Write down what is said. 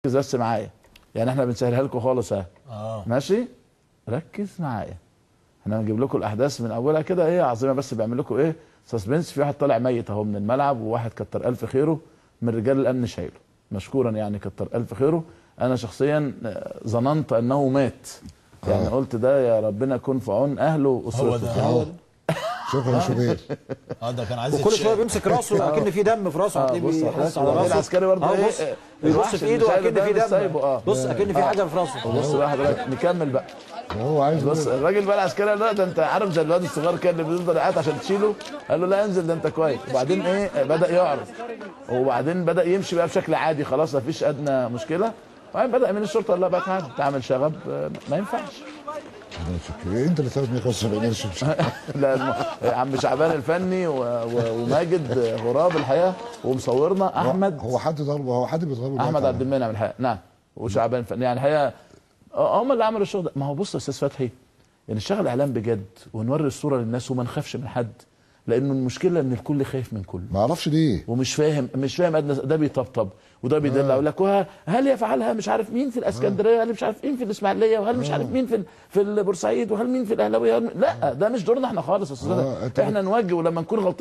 ركز بس معايا، يعني احنا بنسهلها لكم خالص اهي. ماشي، ركز معايا. احنا هنجيب لكم الاحداث من اولها كده ايه عظيمه، بس بيعمل لكم ايه سسبنس. في واحد طالع ميت اهو من الملعب، وواحد كتر الف خيره من رجال الامن شايله مشكورا، يعني كتر الف خيره. انا شخصيا ظننت انه مات، يعني قلت ده يا ربنا يكون في عون اهله واسرته. هو ده شكرا يا شوبير. ده كان عايز وكل شويه بيمسك راسه اكن في دم في راسه، هتلاقيه بيحس على راسه. العسكري برضه ايه بيبص في ايده اكن في دم. بص اكن في حاجه في راسه. بص بقى حضرتك نكمل بقى. هو عايز بص الراجل بقى العسكري لا ده انت عارف زي الواد الصغير كده اللي بيفضل قاعد عشان تشيله، قال له لا انزل ده انت كويس. وبعدين ايه بدا يعرض، وبعدين بدا يمشي بقى بشكل عادي خلاص ما فيش ادنى مشكله. وبعدين بدا من الشرطه لا بقى تعالى تعمل شغب ما ينفعش. انت اللي تاخد 175 قرش. لا عم شعبان الفني وماجد غراب الحقيقه، ومصورنا احمد. هو حد ضربه؟ هو حد بيضربه؟ احمد عبد المنعم الحقيقه، نعم، وشعبان الفني يعني الحقيقه هم اللي عملوا الشغل ده. ما هو بص يا استاذ فتحي، يعني نشتغل اعلام بجد ونوري الصوره للناس وما نخافش من حد، لانه المشكله ان الكل خايف من كله. ما اعرفش ليه ومش فاهم ادنى. ده بيطبطب وده بيدلع يقول لك هل يفعلها مش عارف مين في الاسكندريه، وهل مش عارف مين في الاسماعيليه، وهل مش عارف مين في بورسعيد، وهل مين في الاهلاويه. لا ده مش دورنا احنا خالص يا استاذ. احنا نوجه، ولما نكون غلطانين